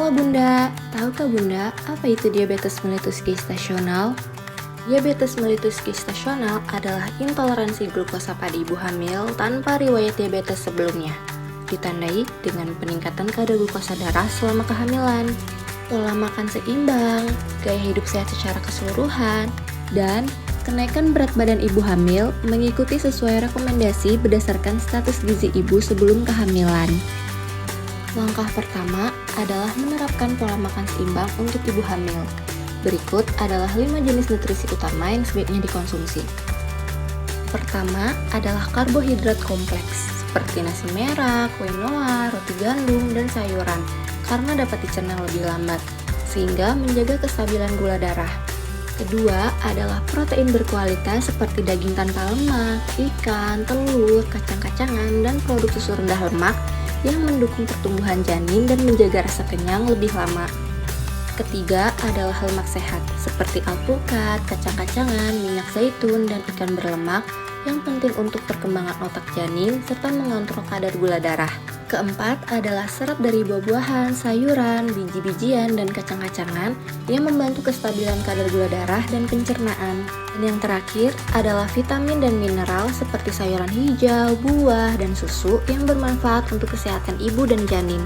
Halo Bunda, tahukah Bunda apa itu diabetes mellitus gestasional? Diabetes mellitus gestasional adalah intoleransi glukosa pada ibu hamil tanpa riwayat diabetes sebelumnya, ditandai dengan peningkatan kadar glukosa darah selama kehamilan, pola makan seimbang, gaya hidup sehat secara keseluruhan, dan kenaikan berat badan ibu hamil mengikuti sesuai rekomendasi berdasarkan status gizi ibu sebelum kehamilan. Langkah pertama adalah menerapkan pola makan seimbang untuk ibu hamil. Berikut adalah 5 jenis nutrisi utama yang sebaiknya dikonsumsi. Pertama adalah karbohidrat kompleks, seperti nasi merah, quinoa, roti gandum, dan sayuran, karena dapat dicerna lebih lambat, sehingga menjaga kestabilan gula darah. Kedua adalah protein berkualitas seperti daging tanpa lemak, ikan, telur, kacang-kacangan, dan produk susu rendah lemak yang mendukung pertumbuhan janin dan menjaga rasa kenyang lebih lama. Ketiga adalah lemak sehat, seperti alpukat, kacang-kacangan, minyak zaitun, dan ikan berlemak yang penting untuk perkembangan otak janin serta mengontrol kadar gula darah. Keempat adalah serat dari buah-buahan, sayuran, biji-bijian, dan kacang-kacangan yang membantu kestabilan kadar gula darah dan pencernaan. Dan yang terakhir adalah vitamin dan mineral seperti sayuran hijau, buah, dan susu yang bermanfaat untuk kesehatan ibu dan janin.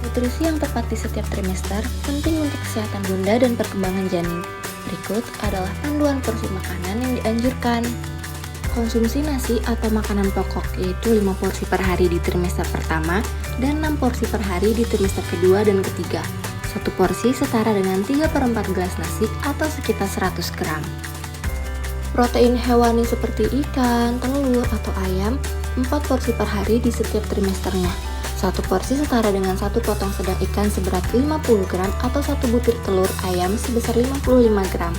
Nutrisi yang tepat di setiap trimester penting untuk kesehatan bunda dan perkembangan janin. Berikut adalah panduan porsi makanan yang dianjurkan. Konsumsi nasi atau makanan pokok yaitu 5 porsi per hari di trimester pertama dan 6 porsi per hari di trimester kedua dan ketiga. Satu porsi setara dengan 3/4 gelas nasi atau sekitar 100 gram. Protein hewani seperti ikan, telur, atau ayam 4 porsi per hari di setiap trimesternya. Satu porsi setara dengan satu potong sedang ikan seberat 50 gram atau satu butir telur ayam sebesar 55 gram.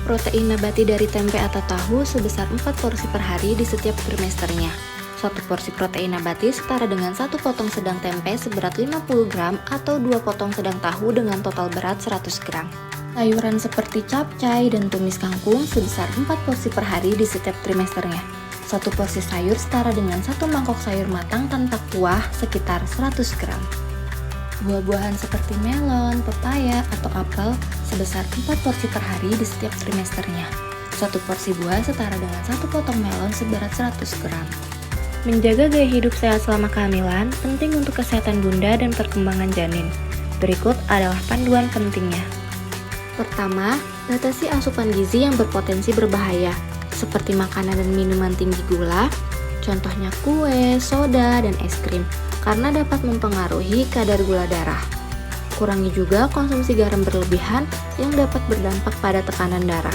Protein nabati dari tempe atau tahu sebesar 4 porsi per hari di setiap trimesternya. Satu porsi protein nabati setara dengan satu potong sedang tempe seberat 50 gram atau 2 potong sedang tahu dengan total berat 100 gram. Sayuran seperti capcay dan tumis kangkung sebesar 4 porsi per hari di setiap trimesternya. Satu porsi sayur setara dengan satu mangkok sayur matang tanpa kuah sekitar 100 gram. Buah-buahan seperti melon, pepaya, atau apel sebesar 4 porsi per hari di setiap trimesternya. Satu porsi buah setara dengan satu potong melon seberat 100 gram. Menjaga gaya hidup sehat selama kehamilan penting untuk kesehatan bunda dan perkembangan janin. Berikut adalah panduan pentingnya. Pertama, batasi asupan gizi yang berpotensi berbahaya, seperti makanan dan minuman tinggi gula, contohnya kue, soda, dan es krim, karena dapat mempengaruhi kadar gula darah. Kurangi juga konsumsi garam berlebihan yang dapat berdampak pada tekanan darah.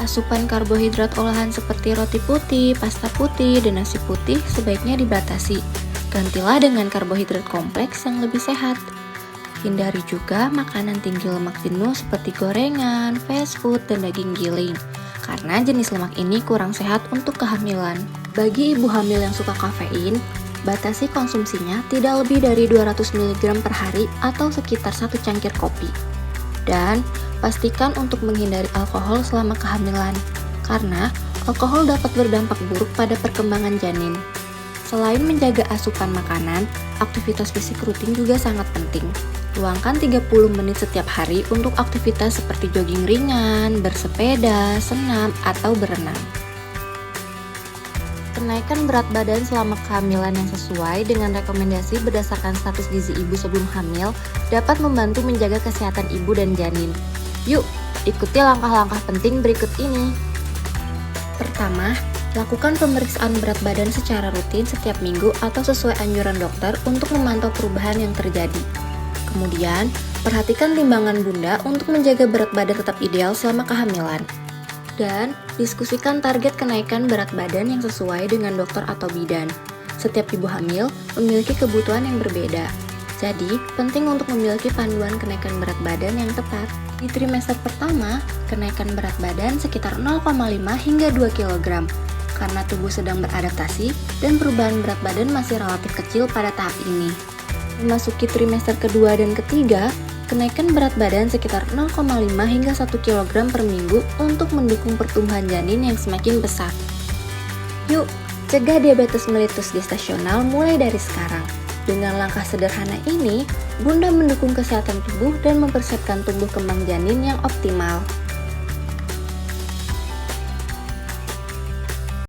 Asupan karbohidrat olahan seperti roti putih, pasta putih, dan nasi putih sebaiknya dibatasi. Gantilah dengan karbohidrat kompleks yang lebih sehat. Hindari juga makanan tinggi lemak jenuh seperti gorengan, fast food, dan daging giling, karena jenis lemak ini kurang sehat untuk kehamilan. Bagi ibu hamil yang suka kafein, batasi konsumsinya tidak lebih dari 200 mg per hari atau sekitar 1 cangkir kopi. Dan pastikan untuk menghindari alkohol selama kehamilan, karena alkohol dapat berdampak buruk pada perkembangan janin. Selain menjaga asupan makanan, aktivitas fisik rutin juga sangat penting. Luangkan 30 menit setiap hari untuk aktivitas seperti jogging ringan, bersepeda, senam, atau berenang. Kenaikan berat badan selama kehamilan yang sesuai dengan rekomendasi berdasarkan status gizi ibu sebelum hamil dapat membantu menjaga kesehatan ibu dan janin. Yuk, ikuti langkah-langkah penting berikut ini. Pertama, lakukan pemeriksaan berat badan secara rutin setiap minggu atau sesuai anjuran dokter untuk memantau perubahan yang terjadi. Kemudian, perhatikan timbangan bunda untuk menjaga berat badan tetap ideal selama kehamilan. Dan diskusikan target kenaikan berat badan yang sesuai dengan dokter atau bidan. Setiap ibu hamil memiliki kebutuhan yang berbeda. Jadi, penting untuk memiliki panduan kenaikan berat badan yang tepat. Di trimester pertama, kenaikan berat badan sekitar 0,5 hingga 2 kg karena tubuh sedang beradaptasi dan perubahan berat badan masih relatif kecil pada tahap ini. Memasuki trimester kedua dan ketiga, kenaikan berat badan sekitar 0,5 hingga 1 kg per minggu untuk mendukung pertumbuhan janin yang semakin besar. Yuk, cegah diabetes mellitus gestasional mulai dari sekarang. Dengan langkah sederhana ini, Bunda mendukung kesehatan tubuh dan mempersiapkan tumbuh kembang janin yang optimal.